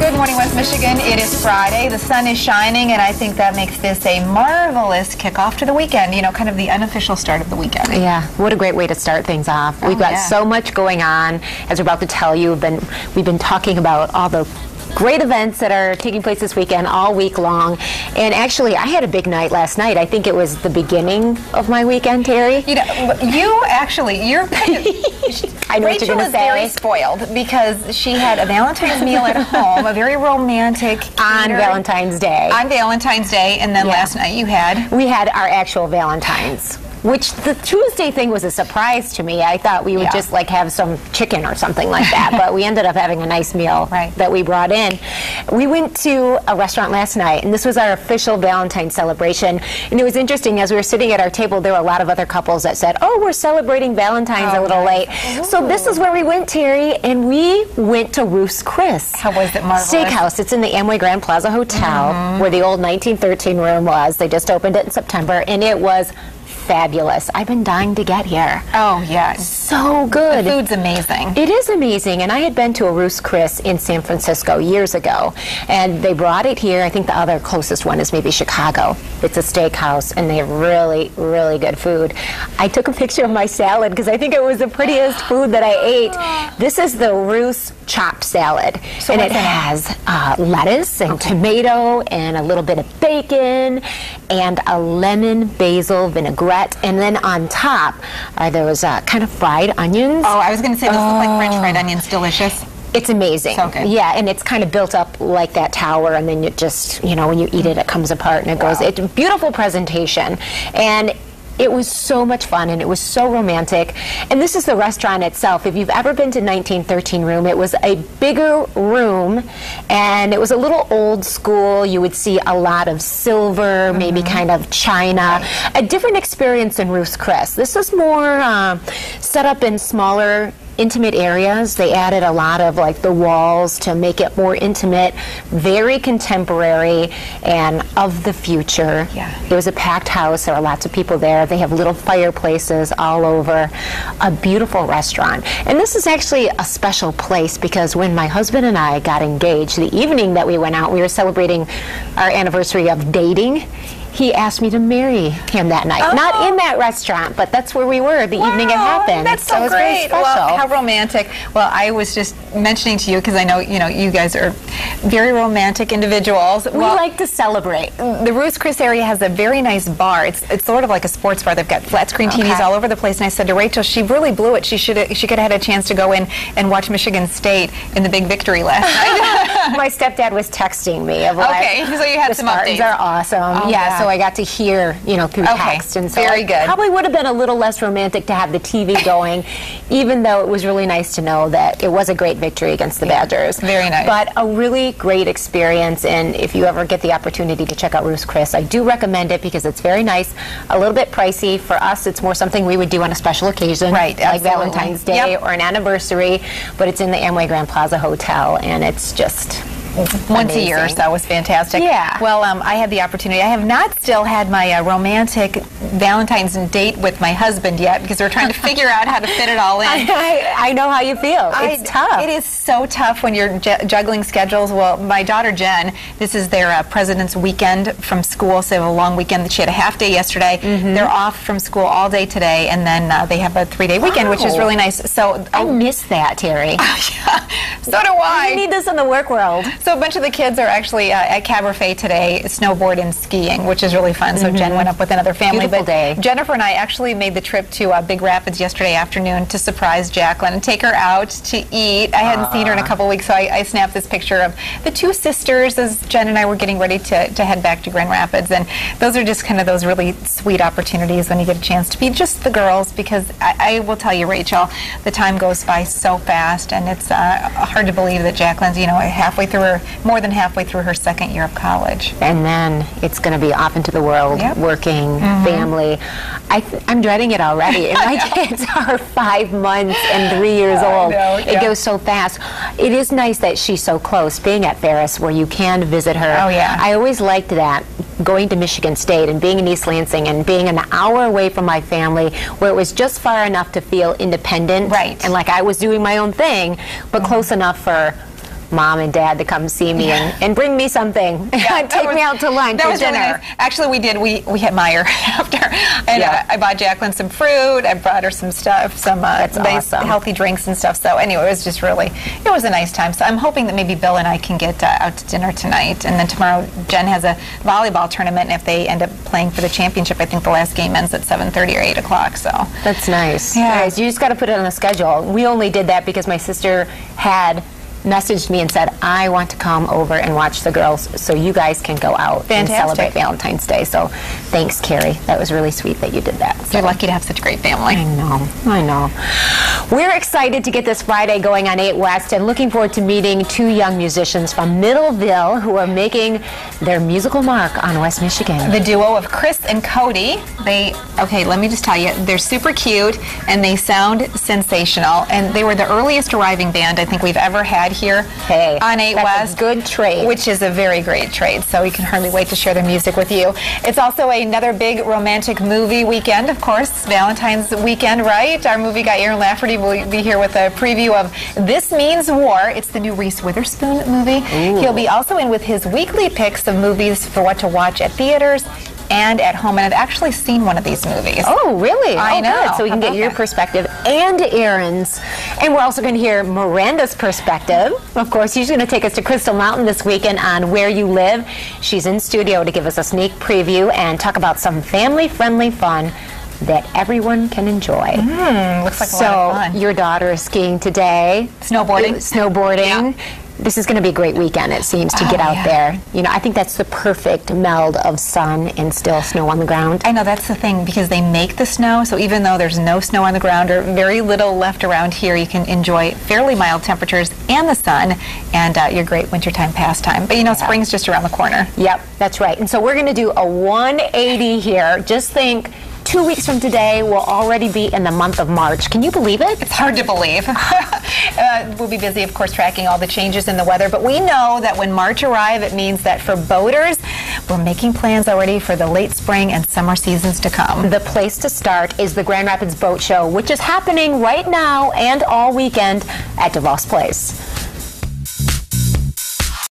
Good morning, West Michigan. It is Friday. The sun is shining, and I think that makes this a marvelous kickoff to the weekend. You know, kind of the unofficial start of the weekend. Yeah, what a great way to start things off. We've got so much going on. As we're about to tell you, we've been talking about all the great events that are taking place this weekend all week long. And actually, I had a big night last night. I think it was the beginning of my weekend, Terry. You know, you're kind of, I know what you're going to say. Rachel is very spoiled because she had a Valentine's meal at home, a very romantic on Valentine's Day. On Valentine's Day, and then last night we had our actual Valentine's. Which the Tuesday thing was a surprise to me. I thought we would just like have some chicken or something like that, but we ended up having a nice meal that we brought in. We went to a restaurant last night, and this was our official Valentine's celebration. And it was interesting, as we were sitting at our table, there were a lot of other couples that said, oh, we're celebrating Valentine's a little late. Ooh. So this is where we went, Terry, and we went to Ruth's Chris. How was it, marvelous? Steakhouse. It's in the Amway Grand Plaza Hotel, where the old 1913 room was. They just opened it in September, and it was fabulous. I've been dying to get here. Oh, yeah. So good. The food's amazing. It is amazing. And I had been to a Ruth's Chris in San Francisco years ago. And they brought it here. I think the other closest one is maybe Chicago. It's a steakhouse, and they have really, really good food. I took a picture of my salad because I think it was the prettiest food that I ate. This is the Ruth's chopped salad. So and it has lettuce and tomato and a little bit of bacon and a lemon basil vinaigrette. And then on top are those kind of fried onions. Oh, I was going to say those look like French fried onions. Delicious. It's amazing. So good. Yeah, and it's kind of built up like that tower, and then you just, you know, when you eat it, it comes apart and it goes. It's a beautiful presentation. And it was so much fun, and it was so romantic. And this is the restaurant itself. If you've ever been to 1913 Room, it was a bigger room, and it was a little old school. You would see a lot of silver, maybe kind of china. A different experience than Ruth's Chris. This is more set up in smaller, intimate areas. They added a lot of like the walls to make it more intimate, very contemporary and of the future. Yeah. It was a packed house. There were lots of people there. They have little fireplaces all over. A beautiful restaurant. And this is actually a special place because when my husband and I got engaged, the evening that we went out, we were celebrating our anniversary of dating. He asked me to marry him that night. Oh. Not in that restaurant, but that's where we were the evening it happened. That's so it was great. Very special. Well, how romantic. Well, I was just mentioning to you, because I know, you guys are very romantic individuals. We like to celebrate. The Ruth's Chris area has a very nice bar. It's sort of like a sports bar. They've got flat screen TVs all over the place. And I said to Rachel, she really blew it. She could have had a chance to go in and watch Michigan State in the big victory last night. My stepdad was texting me of like, so you had the some Spartans updates. are awesome. Oh, yeah, so I got to hear, through text. And so very good. Probably would have been a little less romantic to have the TV going, even though it was really nice to know that it was a great victory against the Badgers. Very nice. But a really great experience, and if you ever get the opportunity to check out Ruth's Chris, I do recommend it because it's very nice. A little bit pricey. For us, it's more something we would do on a special occasion, like Valentine's Day or an anniversary, but it's in the Amway Grand Plaza Hotel, and it's just once a year or so. Was fantastic. Yeah. Well, I had the opportunity. I have not still had my romantic Valentine's date with my husband yet because we're trying to figure out how to fit it all in. I know how you feel. It's tough. It is so tough when you're juggling schedules. Well, my daughter Jen, this is their President's weekend from school, so they have a long weekend. She had a half day yesterday. They're off from school all day today, and then they have a 3-day weekend, which is really nice. So I miss that, Terry. So do I. You need this in the work world. So a bunch of the kids are actually at Cabernet today, snowboard and skiing, which is really fun. So Jen went up with another family. Beautiful day. Jennifer and I actually made the trip to Big Rapids yesterday afternoon to surprise Jacqueline and take her out to eat. I hadn't seen her in a couple weeks, so I snapped this picture of the two sisters as Jen and I were getting ready to head back to Grand Rapids. And those are just kind of those really sweet opportunities when you get a chance to be just the girls, because I will tell you, Rachel, the time goes by so fast, and it's hard to believe that Jacqueline's, more than halfway through her second year of college. And then it's going to be off into the world, working, family. I'm dreading it already. And my kids are 5 months and 3 years old. It goes so fast. It is nice that she's so close, being at Ferris, where you can visit her. Oh, yeah. I always liked that, going to Michigan State and being in East Lansing and being an hour away from my family, where it was just far enough to feel independent. Right. And like I was doing my own thing, but close enough for Mom and Dad to come see me and bring me something. Yeah, Take me out to lunch or dinner. Really nice. Actually, we did. We hit Meyer after. And I bought Jacqueline some fruit. I brought her some stuff, some nice healthy drinks and stuff. So anyway, it was just really, it was a nice time. So I'm hoping that maybe Bill and I can get out to dinner tonight. And then tomorrow, Jen has a volleyball tournament. And if they end up playing for the championship, I think the last game ends at 7:30 or 8 o'clock. So that's nice. Yeah. Guys, you just got to put it on the schedule. We only did that because my sister had messaged me and said, I want to come over and watch the girls so you guys can go out and celebrate Valentine's Day. So thanks, Carrie. That was really sweet that you did that. So. You're lucky to have such a great family. I know. We're excited to get this Friday going on 8 West and looking forward to meeting 2 young musicians from Middleville who are making their musical mark on West Michigan. The duo of Chris and Cody. Okay, let me just tell you, they're super cute and they sound sensational. And they were the earliest arriving band I think we've ever had here on 8 West. A good trade. Which is a very great trade, so we can hardly wait to share their music with you. It's also another big romantic movie weekend, of course, Valentine's weekend, right? Our movie guy Aaron Lafferty will be here with a preview of This Means War. It's the new Reese Witherspoon movie. Ooh. He'll be also in with his weekly picks of movies for what to watch at theaters and at home, and I've actually seen one of these movies. Oh, really? I know. Good. So we can get your perspective and Aaron's. And we're also going to hear Miranda's perspective. Of course, she's going to take us to Crystal Mountain this weekend on Where You Live. She's in studio to give us a sneak preview and talk about some family-friendly fun that everyone can enjoy. Looks like a lot of fun. So your daughter is skiing today. Snowboarding. Yeah. This is going to be a great weekend, it seems, to get out there. You know, I think that's the perfect meld of sun and still snow on the ground. I know, that's the thing, because they make the snow, so even though there's no snow on the ground or very little left around here, you can enjoy fairly mild temperatures and the sun and your great wintertime pastime. But you know, spring's just around the corner. Yep, that's right. And so we're going to do a 180 here. Just think, 2 weeks from today, we'll already be in the month of March. Can you believe it? It's hard to believe. We'll be busy, of course, tracking all the changes in the weather, but we know that when March arrives, it means that for boaters, we're making plans already for the late spring and summer seasons to come. The place to start is the Grand Rapids Boat Show, which is happening right now and all weekend at DeVos Place.